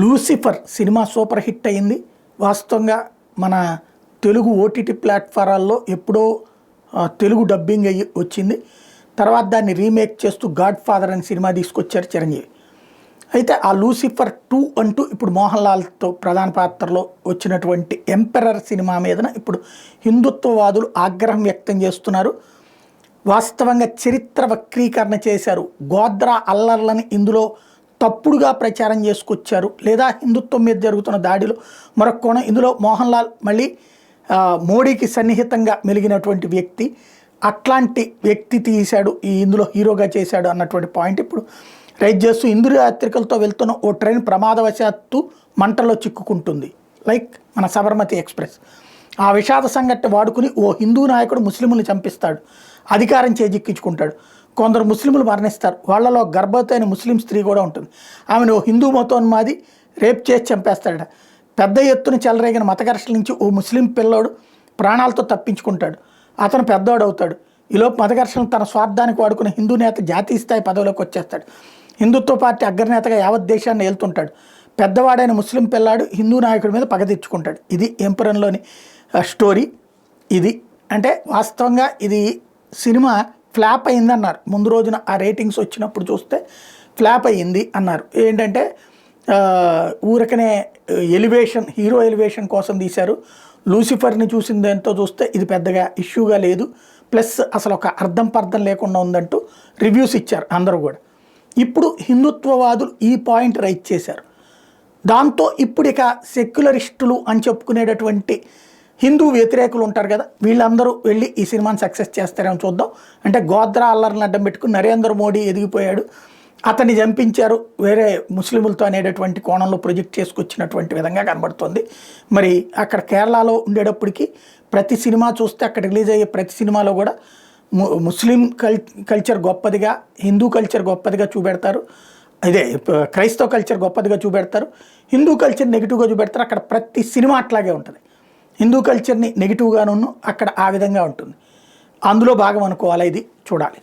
Lucifer cinema super hit అయింది. వాస్తవంగా మన తెలుగు ఓటీటీ ప్లాట్ఫారాల్లో ఎప్పుడో తెలుగు డబ్బింగ్ అయ్యి వచ్చింది. తర్వాత దాన్ని రీమేక్ చేస్తూ గాడ్ ఫాదర్ అనే సినిమా తీసుకొచ్చారు చిరంజీవి. అయితే ఆ లూసిఫర్ 2 అంటూ ఇప్పుడు మోహన్ లాల్తో ప్రధాన పాత్రలో వచ్చినటువంటి ఎంపెరర్ సినిమా మీదన ఇప్పుడు హిందుత్వవాదులు ఆగ్రహం వ్యక్తం చేస్తున్నారు. వాస్తవంగా చరిత్ర వక్రీకరణ చేశారు. గోద్రా అల్లర్లని ఇందులో తప్పుడుగా ప్రచారం చేసుకొచ్చారు. లేదా హిందుత్వం మీద జరుగుతున్న దాడిలో మరొక కోణం. ఇందులో మోహన్ లాల్ మళ్ళీ మోడీకి సన్నిహితంగా మెలిగినటువంటి వ్యక్తి, అట్లాంటి వ్యక్తి తీశాడు, ఇందులో హీరోగా చేశాడు అన్నటువంటి పాయింట్ ఇప్పుడు రైజ్ చేస్తూ ఇందిరా యాత్రికలతో వెళ్తున్న ఓ ట్రైన్ ప్రమాదవశాత్తు మంటల్లో చిక్కుకుంటుంది. లైక్ మన సబర్మతి ఎక్స్ప్రెస్. ఆ విషాద సంఘటన వాడుకుని ఓ హిందూ నాయకుడు ముస్లింలను చంపిస్తాడు, అధికారం చేజిక్కించుకుంటాడు. కొందరు ముస్లింలు మరణిస్తారు. వాళ్లలో గర్భవతి అయిన ముస్లిం స్త్రీ కూడా ఉంటుంది. ఆమెను ఓ హిందూ మతోన్మాది రేప్ చేసి చంపేస్తాడట. పెద్ద ఎత్తున చెలరేగిన మత ఘర్షణ నుంచి ఓ ముస్లిం పిల్లోడు ప్రాణాలతో తప్పించుకుంటాడు. అతను పెద్దోడు అవుతాడు. ఈలోపు మత ఘర్షణ తన స్వార్థానికి వాడుకున్న హిందూ నేత జాతీయ స్థాయి పదవిలోకి వచ్చేస్తాడు. హిందుత్వ పార్టీ అగ్రనేతగా యావత్ దేశాన్ని ఏలుతుంటాడు. పెద్దవాడైన ముస్లిం పిల్లాడు హిందూ నాయకుడి మీద పగ తెచ్చుకుంటాడు. ఇది ఎంపరన్లోని స్టోరీ. ఇది అంటే వాస్తవంగా ఇది సినిమా ఫ్లాప్ అయింది అన్నారు. ముందు రోజున ఆ రేటింగ్స్ వచ్చినప్పుడు చూస్తే ఫ్లాప్ అయ్యింది అన్నారు. ఏంటంటే ఊరకనే ఎలివేషన్, హీరో ఎలివేషన్ కోసం తీశారు. లూసిఫర్ని చూసిన దాంతో చూస్తే ఇది పెద్దగా ఇష్యూగా లేదు, ప్లస్ అసలు ఒక అర్థం పర్థం లేకుండా ఉందంటూ రివ్యూస్ ఇచ్చారు అందరూ కూడా. ఇప్పుడు హిందుత్వవాదులు ఈ పాయింట్ రైజ్ చేశారు. దాంతో ఇప్పుడు ఇక సెక్యులరిస్టులు అని చెప్పుకునేటటువంటి హిందూ వ్యతిరేకులు ఉంటారు కదా, వీళ్ళందరూ వెళ్ళి ఈ సినిమాని సక్సెస్ చేస్తారేమో చూద్దాం. అంటే గోద్రా అల్లర్ని అడ్డం పెట్టుకుని నరేంద్ర మోడీ ఎదిగిపోయాడు, అతన్ని చంపించారు వేరే ముస్లింలతో అనేటటువంటి కోణంలో ప్రొజెక్ట్ చేసుకొచ్చినటువంటి విధంగా కనబడుతుంది. మరి అక్కడ కేరళలో ఉండేటప్పటికి ప్రతి సినిమా చూస్తే అక్కడ రిలీజ్ అయ్యే ప్రతి సినిమాలో కూడా ముస్లిం కల్చర్ గొప్పదిగా, హిందూ కల్చర్ గొప్పదిగా చూపెడతారు. అదే క్రైస్తవ కల్చర్ గొప్పదిగా చూపెడతారు, హిందూ కల్చర్ నెగిటివ్గా చూపెడతారు. అక్కడ ప్రతి సినిమా అట్లాగే ఉంటుంది. హిందూ కల్చర్ని నెగిటివ్గాను అక్కడ ఆ విధంగా ఉంటుంది. అందులో భాగం అనుకోవాలి. ఇది చూడాలి.